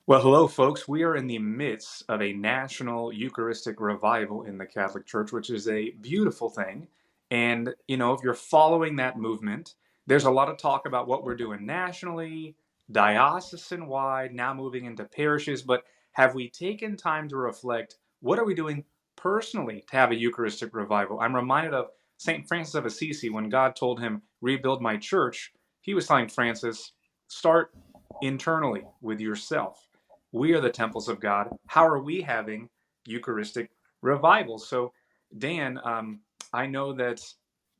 Well, hello, folks. We are in the midst of a National Eucharistic Revival in the Catholic Church, which is a beautiful thing. And, if you're following that movement, there's a lot of talk about what we're doing nationally, diocesan wide, now moving into parishes. But have we taken time to reflect what are we doing personally to have a Eucharistic revival? I'm reminded of St. Francis of Assisi when God told him, rebuild my church. He was telling Francis, start internally with yourself. We are the temples of God. How are we having Eucharistic revival? So, Dan, I know that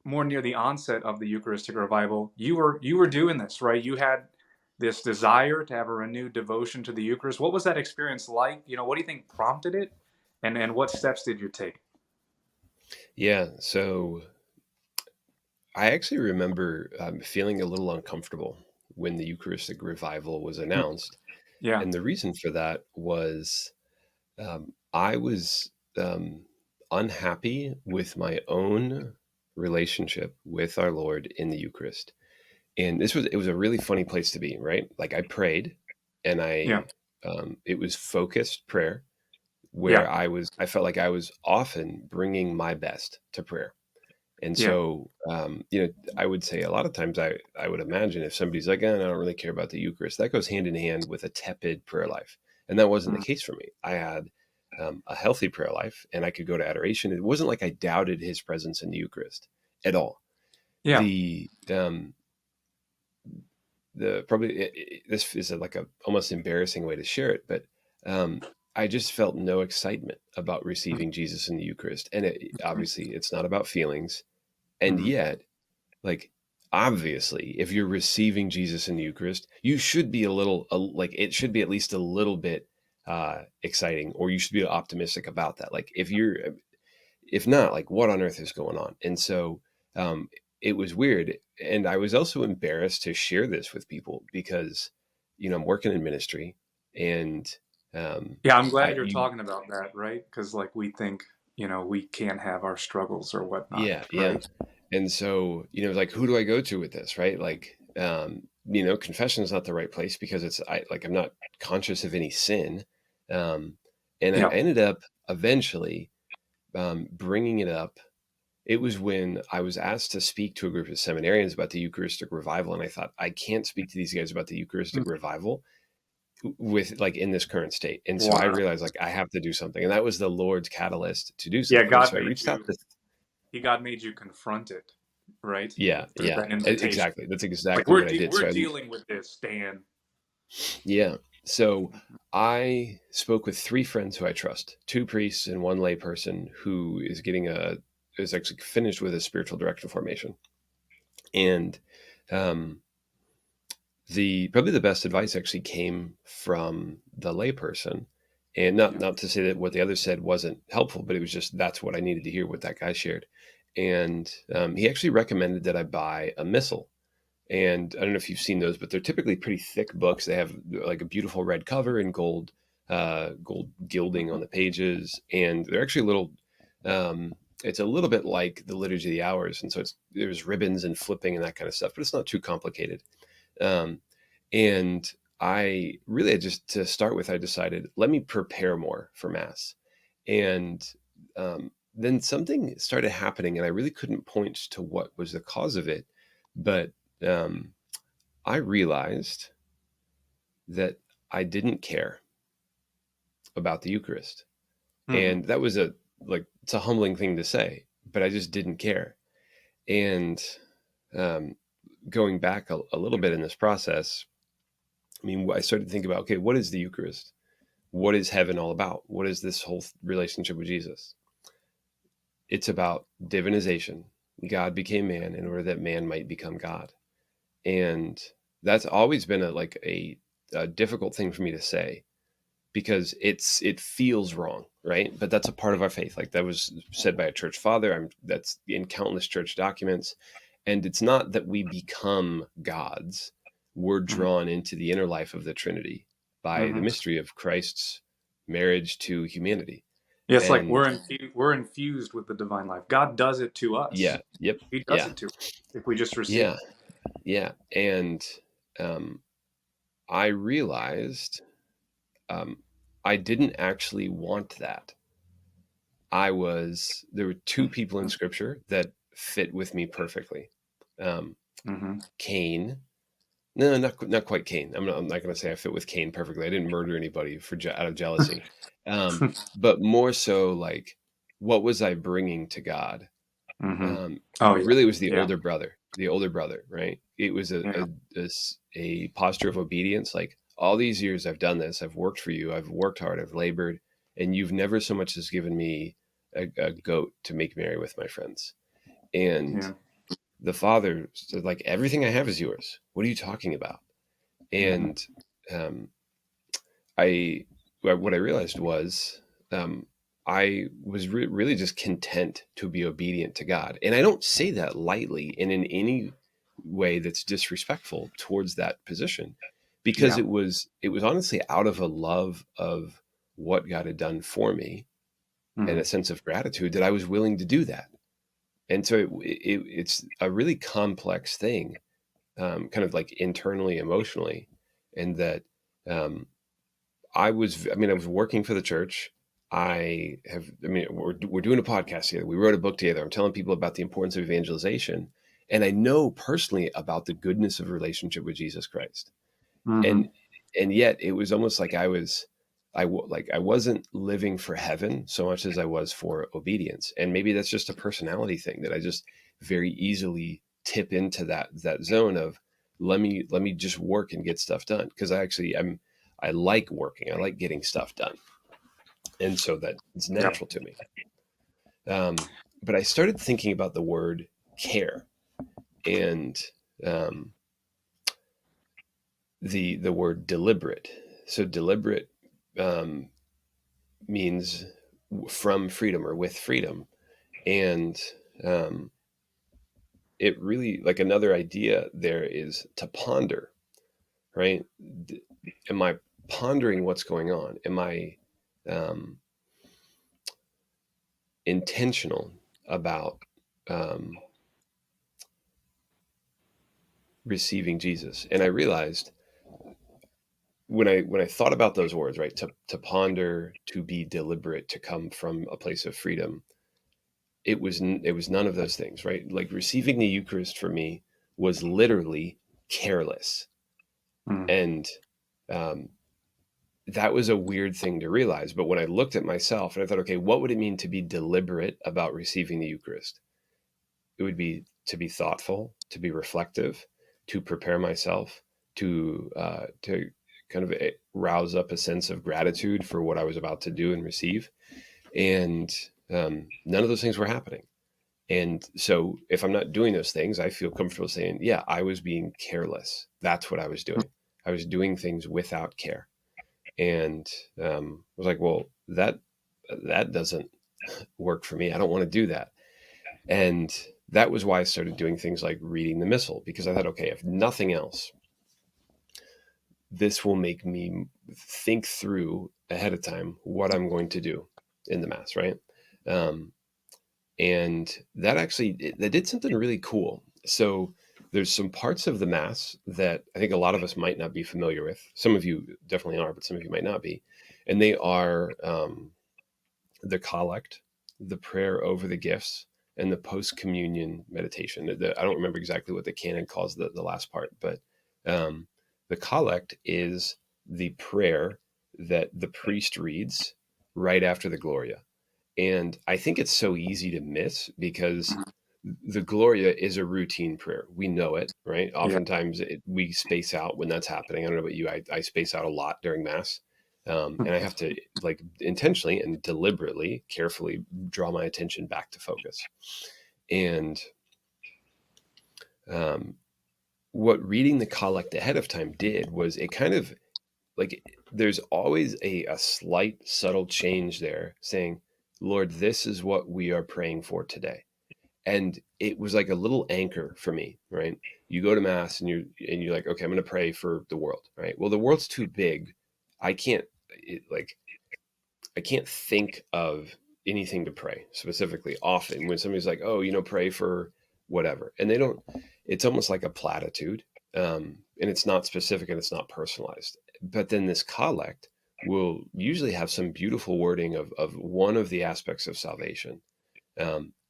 more near the onset of the Eucharistic revival, you were doing this, right? You had this desire to have a renewed devotion to the Eucharist. What was that experience like? What do you think prompted it, and what steps did you take? Yeah, so I actually remember feeling a little uncomfortable when the Eucharistic revival was Hmm. announced. Yeah, And the reason for that was I was unhappy with my own relationship with our Lord in the Eucharist. And it was a really funny place to be, right? Like I prayed and yeah, it was focused prayer yeah, where I felt like I was often bringing my best to prayer. And yeah. so, I would say a lot of times I would imagine if somebody's like, I don't really care about the Eucharist, that goes hand in hand with a tepid prayer life. And that wasn't the Mm. case for me. I had a healthy prayer life and I could go to adoration. It wasn't like I doubted his presence in the Eucharist at all. Yeah. The probably this is like a almost embarrassing way to share it, but I just felt no excitement about receiving Jesus in the Eucharist. And obviously, it's not about feelings. And Mm-hmm. yet, like, obviously, if you're receiving Jesus in the Eucharist, you should be like it should be at least a little bit exciting, or you should be optimistic about that. Like, if not, like, what on earth is going on? And so, um, it was weird, and I was also embarrassed to share this with people because, I'm working in ministry, and Yeah, I'm glad I you're you talking about that, right? Because like we think, we can't have our struggles or whatnot, yeah, yeah. right? And so, like, who do I go to with this, right? Like, confession is not the right place because I'm not conscious of any sin. Um, and I Yeah. ended up eventually bringing it up. It was when I was asked to speak to a group of seminarians about the Eucharistic revival. And I thought, I can't speak to these guys about the Eucharistic Mm. revival with like in this current state. And so I Wow. realized like I have to do something. And that was the Lord's catalyst to do Yeah, something. And so I reached out to, God made you confront it, right? yeah, Through yeah, that invitation. exactly. That's Like exactly what I did. we're So dealing with this, Dan. yeah. So I spoke with three friends who I trust, two priests and one lay person who is actually finished with a spiritual director formation. And um, the probably the best advice actually came from the lay person. And Yeah. not to say that what the others said wasn't helpful, but it was just that's what I needed to hear what that guy shared. And he actually recommended that I buy a missal. And I don't know if you've seen those, but they're typically pretty thick books. They have like a beautiful red cover and gold gilding on Mhm. the pages, and they're actually a little. It's a little bit like the Liturgy of the Hours, and so there's ribbons and flipping and that kind of stuff, but it's not too complicated. Um, and I really just to start with, I decided let me prepare more for Mass, and then something started happening, and I really couldn't point to what was the cause of it, but um, I realized that I didn't care about the Eucharist. Mhm. And that was it's a humbling thing to say, but I just didn't care. And um, going back a little bit in this process, I mean, I started to think about, okay, what is the Eucharist? What is heaven all about? What is this whole relationship with Jesus? It's about divinization. God became man in order that man might become God. And that's always been a difficult thing for me to say because it feels wrong, right? But that's a part of our faith. Like that was said by a church father. That's in countless church documents, and it's not that we become gods. We're Mhm. drawn into the inner life of the Trinity by the Mhm. mystery of Christ's marriage to humanity. Yeah, it's like And we're infused with the divine life. God does it to us. yeah, yep, He does yeah, it to us if we just receive. yeah, yeah. And um, I realized um, I didn't actually want that. There were two people in scripture that fit with me perfectly. Um, Mm-hmm. Cain. No, not quite Cain. I'm not going to say I fit with Cain perfectly. I didn't murder anybody out of jealousy, but more so like, what was I bringing to God? Mm-hmm. Um, Oh yeah. Really, it was Yeah. the older brother, right? It was Yeah. a posture of obedience. Like, all these years I've done this, I've worked for you, I've worked hard, I've labored, and you've never so much as given me a goat to make merry with my friends. And Yeah. the father said, like, everything I have is yours. What are you talking about? Mm-hmm. And um, I what I realized was, um, I was really just content to be obedient to God, and I don't say that lightly and in any way that's disrespectful towards that position, because Yeah. it was honestly out of a love of what God had done for me and Mm-hmm. a sense of gratitude that I was willing to do that. And so it's a really complex thing, kind of like internally, emotionally, and that. Um, I was working for the church. We're doing a podcast together. We wrote a book together. I'm telling people about the importance of evangelization. And I know personally about the goodness of relationship with Jesus Christ. Mm-hmm. And, and yet it was almost like I wasn't living for heaven so much as I was for obedience. And maybe that's just a personality thing that I just very easily tip into that zone of, let me just work and get stuff done. Cause I like working. I like getting stuff done. And so that it's Yeah. natural to me. But I started thinking about the word care, and um, the word deliberate. So deliberate um, means from freedom or with freedom. And um, it really, like, another idea there is to ponder, right? Am I pondering what's going on? Am I um, intentional about um, receiving Jesus? And I realized, when I thought about those words, right, to ponder, to be deliberate, to come from a place of freedom, it was none of those things, right? Like, receiving the Eucharist for me was literally careless. Mm-hmm. And um, that was a weird thing to realize. But when I looked at myself and I thought, okay, what would it mean to be deliberate about receiving the Eucharist? It would be to be thoughtful, to be reflective, to prepare myself, to kind of rouse up a sense of gratitude for what I was about to do and receive. And none of those things were happening. And so, if I'm not doing those things, I feel comfortable saying, yeah, I was being careless. That's what I was doing. I was doing things without care. And I was like, well, that doesn't work for me. I don't want to do that. And that was why I started doing things like reading the Missal, because I thought, okay, if nothing else, this will make me think through ahead of time what I'm going to do in the Mass, right? Um, and that did something really cool. So there's some parts of the Mass that I think a lot of us might not be familiar with. Some of you definitely are, but some of you might not be. And they are the collect, the prayer over the gifts, and the post communion meditation. I don't remember exactly what the canon calls the last part, but um, the collect is the prayer that the priest reads right after the Gloria. And I think it's so easy to miss because the Gloria is a routine prayer. We know it, right? Yeah. Oftentimes we space out when that's happening. I don't know about you. I space out a lot during Mass. And I have to, like, intentionally and deliberately, carefully draw my attention back to focus. And um, what reading the collect ahead of time did was, it kind of, like, there's always a slight, subtle change there saying, Lord, this is what we are praying for today. And it was like a little anchor for me, right? You go to Mass and you're like, okay, I'm going to pray for the world, right? Well, the world's too big. I can't like I can't think of anything to pray specifically often when somebody's like, oh, pray for whatever, and they don't. It's almost like a platitude, and it's not specific and it's not personalized. But then this collect will usually have some beautiful wording of one of the aspects of salvation.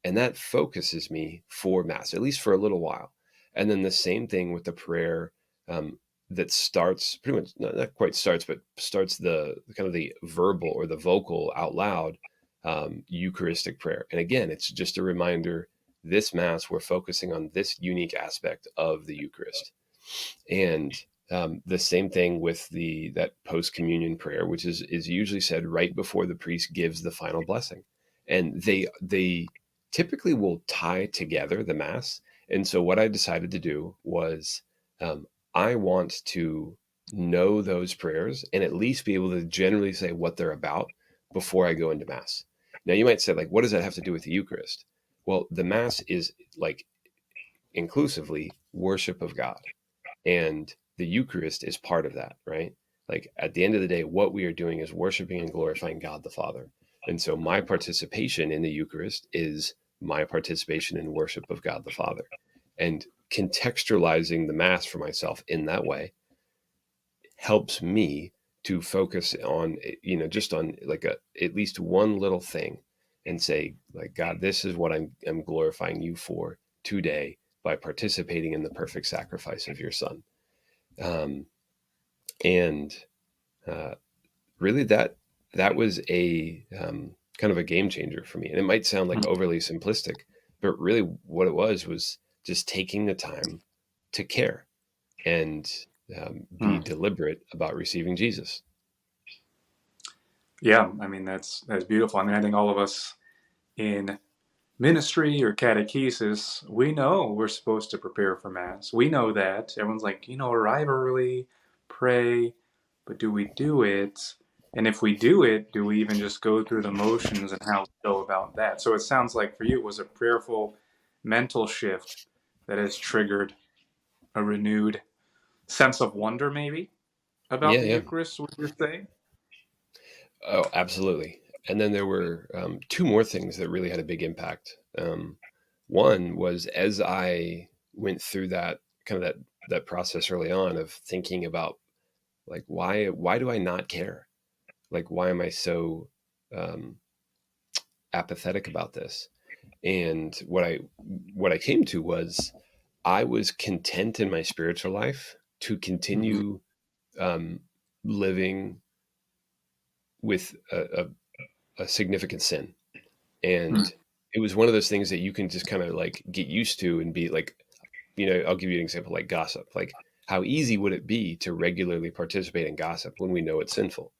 And that focuses me for Mass, at least for a little while. And then the same thing with the prayer um, that starts pretty much, not quite starts, but starts the kind of the verbal or the vocal out loud Eucharistic prayer. And again, it's just a reminder this Mass, we're focusing on this unique aspect of the Eucharist. And the same thing with the that post communion prayer, which is usually said right before the priest gives the final blessing, and they typically will tie together the mass. And so what I decided to do was um, I want to know those prayers and at least be able to generally say what they're about before I go into mass. Now you might say, like, what does that have to do with the Eucharist? Well, the mass is like inclusively worship of God, and the Eucharist is part of that, right? Like at the end of the day, what we are doing is worshiping and glorifying God the Father. And so my participation in the Eucharist is my participation in worship of God the Father. And contextualizing the Mass for myself in that way helps me to focus on, just on like at least one little thing and say, like, God, this is what I'm glorifying you for today by participating in the perfect sacrifice of your Son. um, and uh, really that was a kind of a game changer for me. And it might sound like Mm. overly simplistic, but really what it was just taking the time to care and be Mm. deliberate about receiving Jesus. Yeah, I mean that's beautiful. I mean, I think all of us in ministry or catechesis, we know we're supposed to prepare for Mass. We know that. Everyone's like, arrive early, pray, but do we do it? And if we do it, do we even just go through the motions and how we go about that? So it sounds like for you, it was a prayerful mental shift that has triggered a renewed sense of wonder, maybe, about Yeah, the yeah. Eucharist, would you say? Oh, absolutely. And then there were two more things that really had a big impact. One was as I went through that kind of that process early on of thinking about, like, why do I not care? Like, why am I so um, apathetic about this? And what I came to was I was content in my spiritual life to Mm-hmm. continue um, living with a significant sin. And it was one of those things that you can just kind of like get used to and be like, I'll give you an example, like gossip. Like, how easy would it be to regularly participate in gossip when we know it's sinful?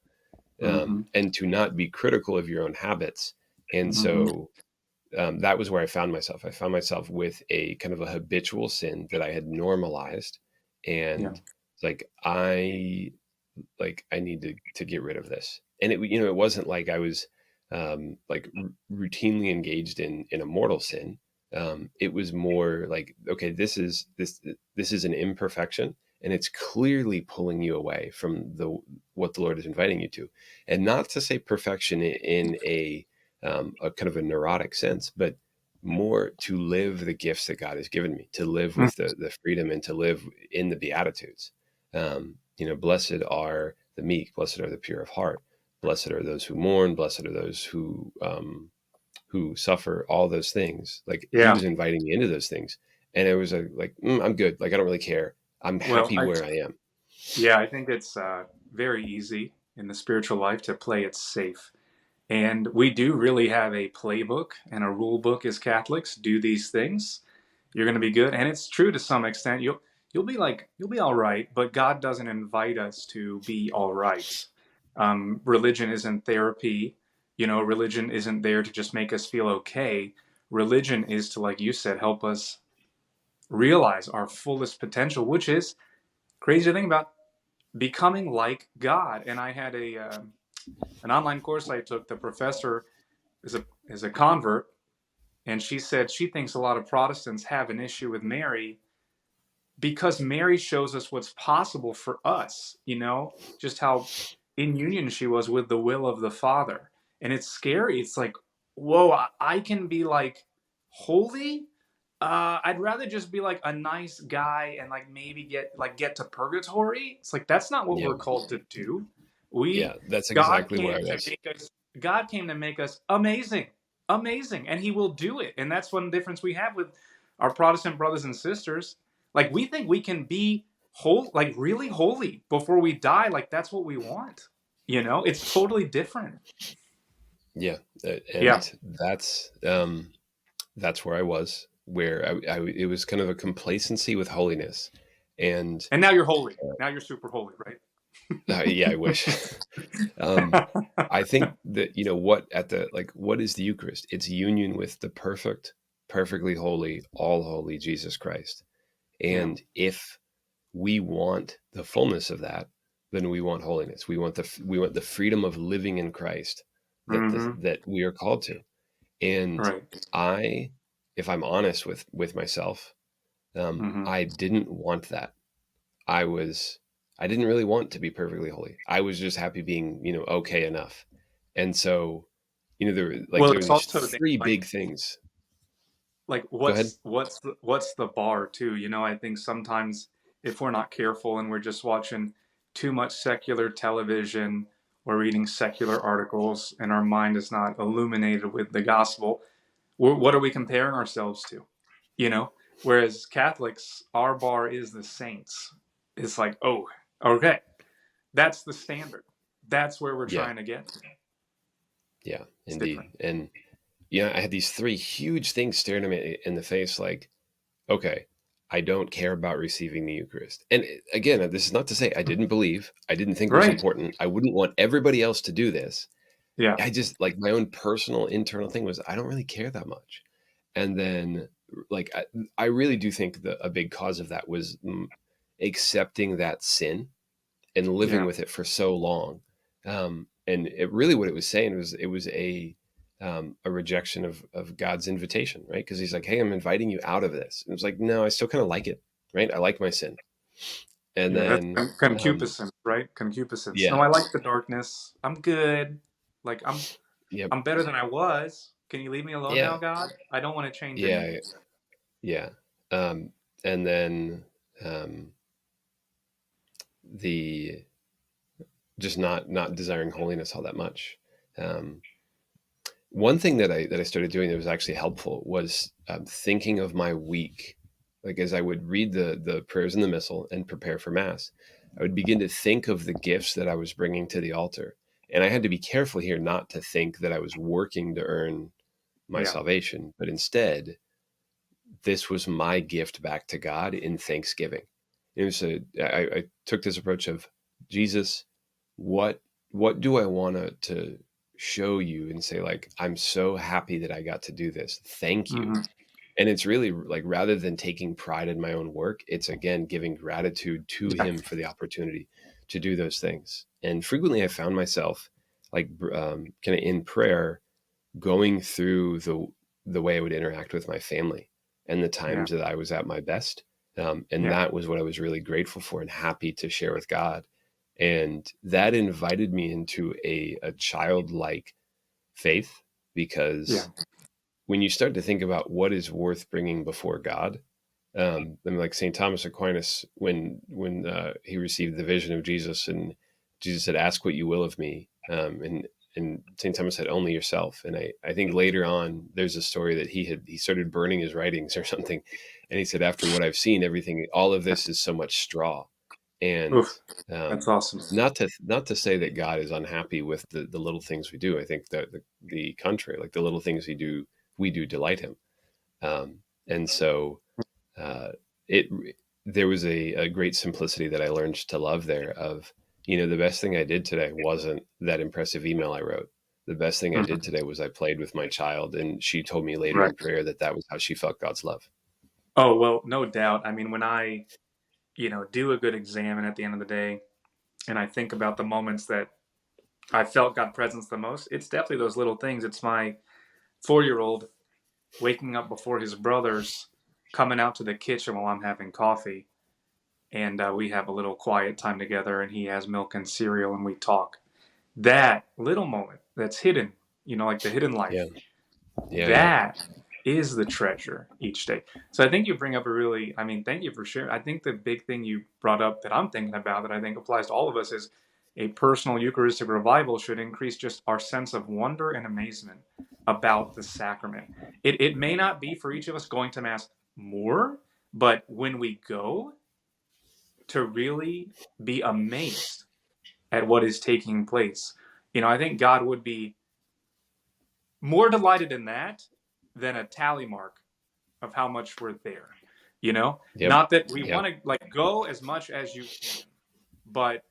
Mm-hmm. And to not be critical of your own habits. And Mm-hmm. so that was where I found myself. I found myself with a kind of a habitual sin that I had normalized, Yeah. and like I need to get rid of this. And it wasn't like I was like routinely engaged in a mortal sin. It was more like, okay, this is an imperfection, and it's clearly pulling you away from the what the Lord is inviting you to. And not to say perfection in a kind of a neurotic sense, but more to live the gifts that God has given me, to live Mm. with the freedom and to live in the Beatitudes. Blessed are the meek, blessed are the pure of heart, blessed are those who mourn, blessed are those who suffer. All those things, like he Yeah. was inviting me into those things, and it was like, I'm good. Like I don't really care. I'm Well, happy where I am. yeah, I think it's very easy in the spiritual life to play it safe. And we do really have a playbook and a rule book as Catholics. Do these things, you're going to be good. And it's true to some extent. You'll be all right, but God doesn't invite us to be all right. Religion isn't therapy. Religion isn't there to just make us feel okay. Religion is to, like you said, help us realize our fullest potential, which is crazy to think about becoming like God. And I had an online course I took. The professor is a convert, and she said she thinks a lot of Protestants have an issue with Mary because Mary shows us what's possible for us. Just how in union she was with the will of the Father, and it's scary. It's like, whoa, I can be like holy. I'd rather just be like a nice guy and like maybe get to purgatory. It's like that's not what Yeah, we're called to do. We Yeah, that's God exactly where I came to was. make us God came to make us amazing. Amazing. And he will do it. And that's one difference we have with our Protestant brothers and sisters. Like we think we can be whole, like really holy before we die. Like that's what we want. It's totally different. Yeah, Yeah. and that's where I was, where it was kind of a complacency with holiness, and And now you're holy. Now you're super holy, yeah, I right? wish. um, I think that what at the like what is the Eucharist? It's union with the perfect, perfectly holy, all holy Jesus Christ, Yeah. and if we want the fullness of that, then we want holiness. We want the freedom of living in Christ Hmm. that we are called to. And Right. I, if I'm honest with myself, Hmm. I didn't want that. I was I didn't really want to be perfectly holy. I was just happy being okay enough. And so Well, there were it's these also three like big things. like Go ahead. what's the bar too? I think sometimes if we're not careful and we're just watching too much secular television or reading secular articles and our mind is not illuminated with the gospel, what are we comparing ourselves to? You know, whereas Catholics, our bar is the saints. It's like, oh, okay, that's the standard. That's where we're Yeah, trying to get to. yeah, It's indeed. different. And I had these three huge things staring at me in the face, like, okay, I don't care about receiving the Eucharist. And again, this is not to say I didn't believe, I didn't think it was Right. important. I wouldn't want everybody else to do this. Yeah. I just like my own personal internal thing was I don't really care that much. And then like I really do think that a big cause of that was accepting that sin and living Yeah. with it for so long. And it really what it was saying was it was a rejection of God's invitation, right? Because he's like, hey, I'm inviting you out of this. And it was like, no, I still kind of like it, right? I like my sin. And Yeah, that's then concupiscence, right? Concupiscence. No, yeah, I like the darkness. I'm good. Like yep, I'm better than I was. Can you leave me alone now, yeah, God? I don't want to change yeah, anything. yeah. And then um, the just not desiring holiness all that much. Um, One thing that I started doing that was actually helpful was thinking of my week. Like as I would read the prayers in the missal and prepare for mass, I would begin to think of the gifts that I was bringing to the altar. And I had to be careful here not to think that I was working to earn my Yeah. salvation, but instead this was my gift back to God in thanksgiving. It was I took this approach of Jesus, what what do I want to show you and say like I'm so happy that I got to do this. Thank you. Hmm. And it's really like rather than taking pride in my own work, it's again giving gratitude to Yeah. him for the opportunity to do those things. And frequently I found myself like kind of in prayer going through the way I would interact with my family and the Yeah. times that I was at my best. And Yeah. that was what I was really grateful for and happy to share with God. And that invited me into a childlike faith Yeah. because when you start to think about what is worth bringing before God, and like St. Thomas Aquinas, when he received the vision of Jesus, and Jesus said, "Ask what you will of me," and St. Thomas said, "Only yourself." And I think later on, there's a story that he started burning his writings or something, and he said, "After what I've seen, everything, all of this is so much straw," and Oof. That's um, awesome. not to say that God is unhappy with the little things we do. I think that the contrary, like the little things we do delight Him, and so uh, it there was a great simplicity that I learned to love there of the best thing I did today wasn't that impressive email I wrote. The best thing I did Mhm. today was I played with my child and she told me later Right. in prayer that that was how she felt God's love. Oh, well, no doubt. I mean, when I, do a good exam and at the end of the day, and I think about the moments that I felt God presence the most, it's definitely those little things. It's my 4-year-old waking up before his brothers, coming out to the kitchen while I'm having coffee, and we have a little quiet time together, and he has milk and cereal, and we talk. That little moment that's hidden, like the hidden Yeah. life, Yeah. Yeah. that is the treasure each day. So I think you bring up thank you for sharing. I think the big thing you brought up that I'm thinking about that I think applies to all of us is a personal Eucharistic revival should increase just our sense of wonder and amazement about the sacrament. It may not be for each of us going to Mass more, but when we go, to really be amazed at what is taking place. I think God would be more delighted in that than a tally mark of how much we're there. Yep. Not that we Yep. want to like go as much as you can, but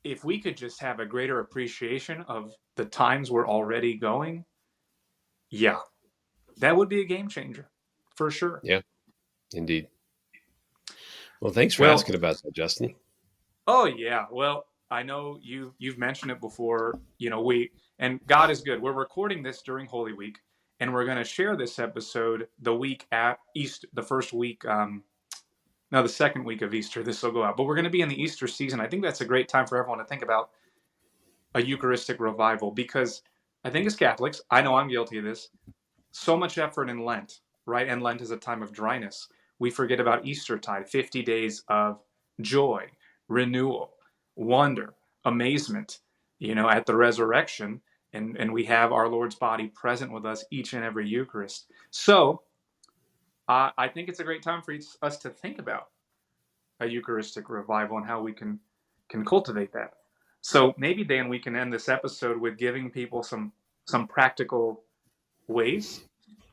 if we could just have a greater appreciation of the times we're already going, yeah, that would be a game changer for sure. Yeah. Indeed. Well, thanks for Well, asking about that, Justin. oh yeah. Well, I know you've mentioned it before. We and God is good. We're recording this during Holy Week, and we're going to share this episode the week at Easter, the first week. No, the second week of Easter. This will go out, but we're going to be in the Easter season. I think that's a great time for everyone to think about a Eucharistic revival because I think as Catholics, I know I'm guilty of this. So much effort in Lent, right? And Lent is a time of dryness. We forget about Eastertide, 50 days of joy, renewal, wonder, amazement, at the resurrection. And we have our Lord's body present with us each and every Eucharist. So I think it's a great time for us to think about a Eucharistic revival and how we can cultivate that. So maybe Dan, we can end this episode with giving people some practical ways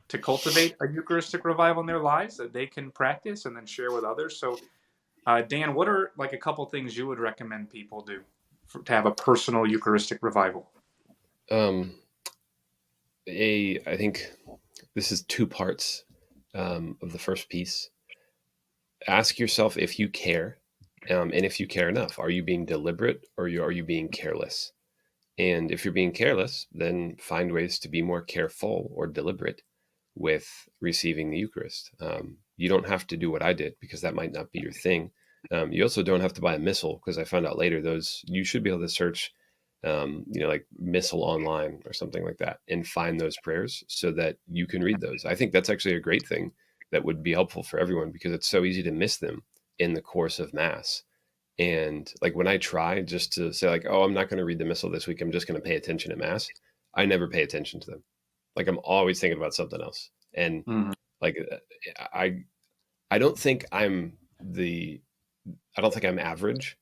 to cultivate a Eucharistic revival in their lives that they can practice and then share with others. So, Dan, what are like a couple things you would recommend people do to have a personal Eucharistic revival? Um, I think this is two parts of the first piece. Ask yourself if you care, and if you care enough. Are you being deliberate, or are you being careless? And if you're being careless, then find ways to be more careful or deliberate with receiving the Eucharist. You don't have to do what I did because that might not be your thing. You also don't have to buy a missal because I found out later those you should be able to search, like missal online or something like that, and find those prayers so that you can read those. I think that's actually a great thing that would be helpful for everyone because it's so easy to miss them in the course of Mass. And like when I try just to say like, oh, I'm not going to read the missal this week, I'm just going to pay attention at Mass. I never pay attention to them. Like I'm always thinking about something else. And Mm-hmm. like I I don't think I don't think I'm average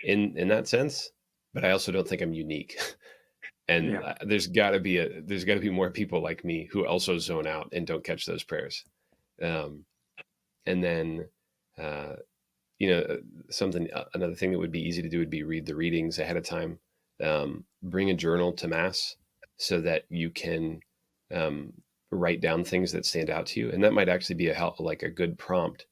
in that sense, but I also don't think I'm unique. And Yeah. there's got to be more people like me who also zone out and don't catch those prayers. Um, and then uh, something another thing that would be easy to do would be read the readings ahead of time. Bring a journal to Mass so that you can um, write down things that stand out to you, and that might actually be like a good prompt.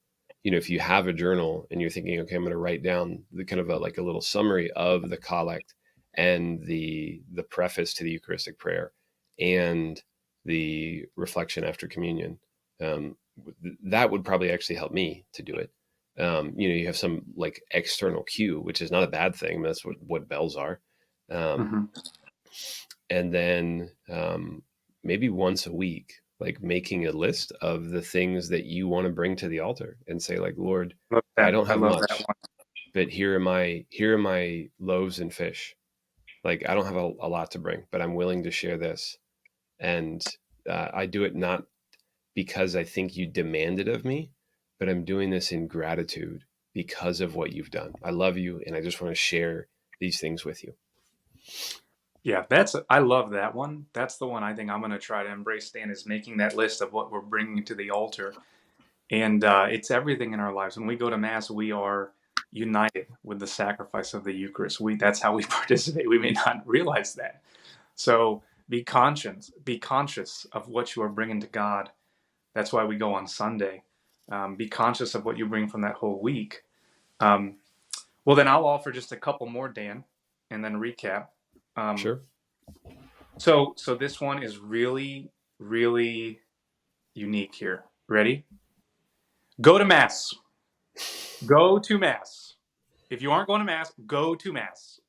If you have a journal and you're thinking, okay, I'm going to write down the kind of like a little summary of the collect and the preface to the Eucharistic prayer and the reflection after communion. Um, that would probably actually help me to do it. You have some like external cue, which is not a bad thing. That's what bells are. Um, Mm-hmm. and then maybe once a week, like making a list of the things that you want to bring to the altar and say like, Lord, Love I that. don't I have love that much, one. but here are my loaves and fish. Like I don't have a lot to bring, but I'm willing to share this. And I do it not because I think you demand it of me, but I'm doing this in gratitude because of what you've done. I love you, and I just want to share these things with you. Yeah, I love that one. That's the one I think I'm going to try to embrace, Dan, is making that list of what we're bringing to the altar. And it's everything in our lives. When we go to Mass, we are united with the sacrifice of the Eucharist. That's how we participate. We may not realize that. So be conscious of what you are bringing to God. That's why we go on Sunday. Be conscious of what you bring from that whole week. Um, well, then I'll offer just a couple more, Dan, and then recap. Um, Sure. so this one is really, really unique here. Ready? Go to Mass. Go to Mass. If you aren't going to Mass, go to Mass.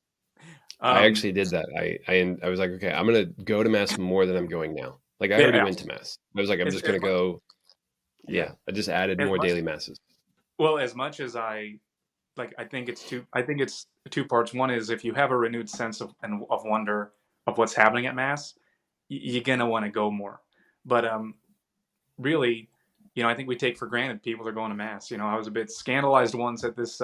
I Um, actually did that. I was like, okay, I'm gonna go to Mass more than I'm going now. Like I already yeah, went to Mass. I was like, I'm as, just as gonna much, go. yeah, Yeah, I just added as more much daily masses. well as much as I like I think it's two parts. One is if you have a renewed sense of wonder of what's happening at mass, you're gonna want to go more. But really, I think we take for granted people are going to mass. I was a bit scandalized once at this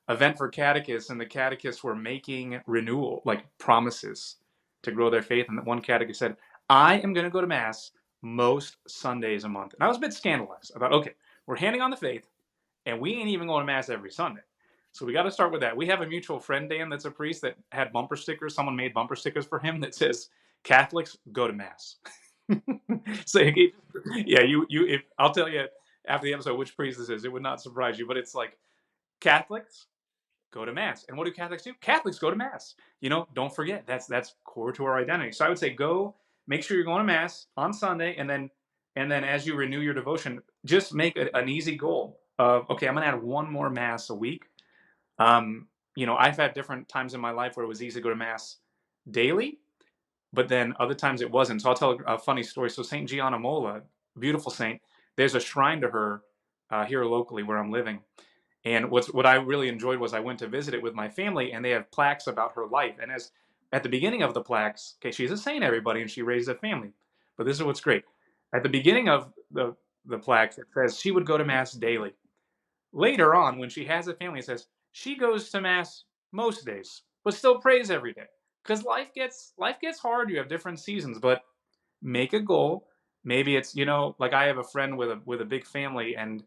event for catechists, and the catechists were making renewal, like promises to grow their faith. And one catechist said, I am going to go to Mass most Sundays a month. And I was a bit scandalized. I thought, okay, we're handing on the faith, and we ain't even going to Mass every Sunday. So we got to start with that. We have a mutual friend, Dan, that's a priest that had bumper stickers. Someone made bumper stickers for him that says, Catholics go to Mass. So, yeah, if I'll tell you after the episode which priest this is, it would not surprise you, but it's like Catholics go to mass. And what do Catholics do? Catholics go to mass. Don't forget that's core to our identity. So I would say go make sure you're going to mass on Sunday, and then as you renew your devotion, just make an easy goal of okay, I'm going to add one more mass a week. I've had different times in my life where it was easy to go to mass daily, but then other times it wasn't. So I'll tell a funny story. So Saint Gianna Molla, beautiful saint, there's a shrine to her here locally where I'm living. And what I really enjoyed was I went to visit it with my family, and they have plaques about her life. And as at the beginning of the plaques, okay, she's a saint, everybody, and she raised a family. But this is what's great. At the beginning of the plaques, it says she would go to mass daily. Later on, when she has a family, it says she goes to mass most days, but still prays every day. Because life gets hard. You have different seasons, but make a goal. Maybe it's like I have a friend with a big family, and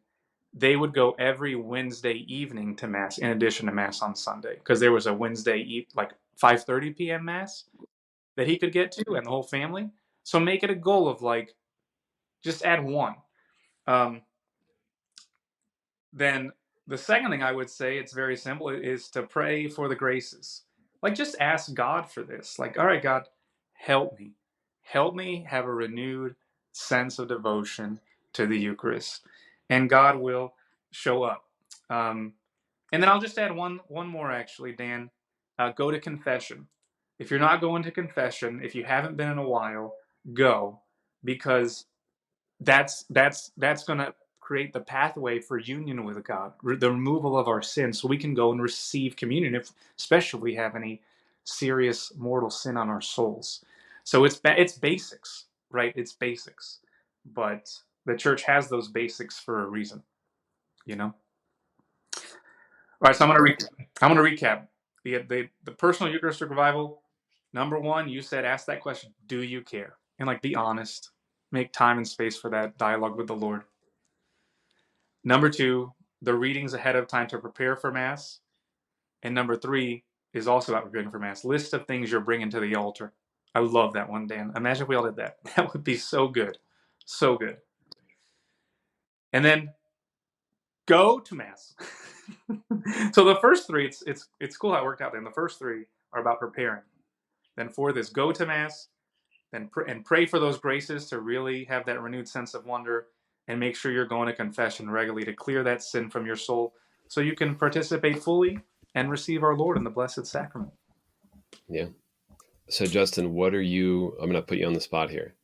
they would go every Wednesday evening to mass in addition to mass on Sunday because there was a like 5:30 p.m. mass that he could get to and the whole family. So make it a goal of like just add one. Um, then the second thing I would say, it's very simple, is to pray for the graces. Like just ask God for this. Like, all right, God, help me. Help me have a renewed sense of devotion to the Eucharist. And God will show up. Um, and then I'll just add one more actually, Dan. Go to confession. If you're not going to confession, if you haven't been in a while, go, because that's going to create the pathway for union with God, the removal of our sins, so we can go and receive communion, if especially if we have any serious mortal sin on our souls. So it's basics, right? It's basics, but the church has those basics for a reason, you know. All right, so I'm gonna recap the personal Eucharistic revival. Number one, you said ask that question: do you care? And like be honest, make time and space for that dialogue with the Lord. Number two, the readings ahead of time to prepare for Mass. And number three is also about preparing for Mass. List of things you're bringing to the altar. I love that one, Dan. Imagine if we all did that. That would be so good. So good. And then go to Mass. So the first three, it's cool how it worked out. Then the first three are about preparing. Then for this, go to Mass, then and pray for those graces to really have that renewed sense of wonder, and make sure you're going to confession regularly to clear that sin from your soul so you can participate fully and receive our Lord in the Blessed Sacrament. Yeah. So, Justin, what are you? I'm going to put you on the spot here.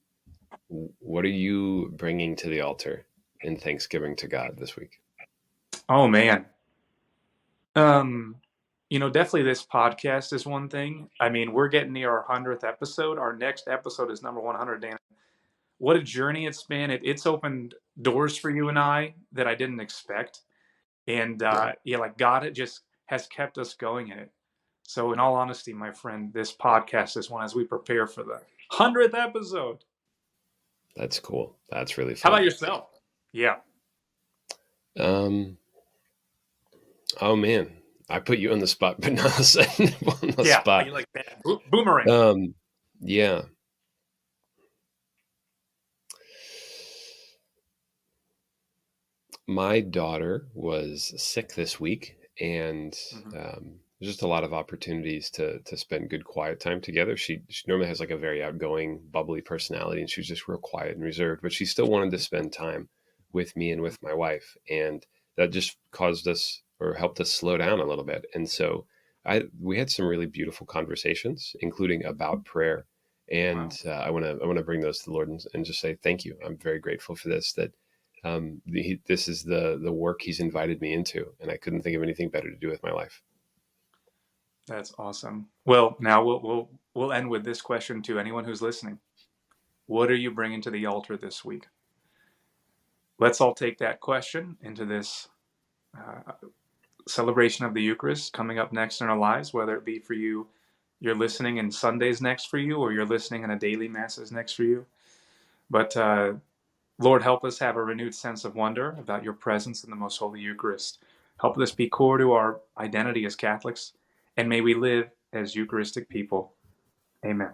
What are you bringing to the altar in thanksgiving to God this week? Oh man. Um definitely this podcast is one thing. I mean, we're getting near our 100th episode. Our next episode is number 100, Dan. What a journey it's been. It's opened doors for you and I that I didn't expect. And yeah, like God it just has kept us going in it. So in all honesty, my friend, this podcast is one as we prepare for the 100th episode. That's cool. That's really How about fun. yourself? Yeah. Um, oh man, I put you on the spot, but not on the Yeah. You spot. like that boomerang. Um, yeah. My daughter was sick this week, and Mm-hmm. there's just a lot of opportunities to spend good quiet time together. She normally has like a very outgoing, bubbly personality, and she's just real quiet and reserved. But she still wanted to spend time with me and with my wife, and that just caused us or helped us slow down a little bit. And so we had some really beautiful conversations, including about prayer. And Wow. I want to bring those to the Lord and just say thank you. I'm very grateful for this. That This is the work he's invited me into, and I couldn't think of anything better to do with my life. That's awesome. Well, now we'll end with this question to anyone who's listening. What are you bringing to the altar this week? Let's all take that question into this uh, celebration of the Eucharist coming up next in our lives, whether it be for you, you're listening and Sunday's next for you, or you're listening and a daily Mass is next for you. But Lord, help us have a renewed sense of wonder about your presence in the most holy Eucharist. Help this be core to our identity as Catholics, and may we live as Eucharistic people. Amen.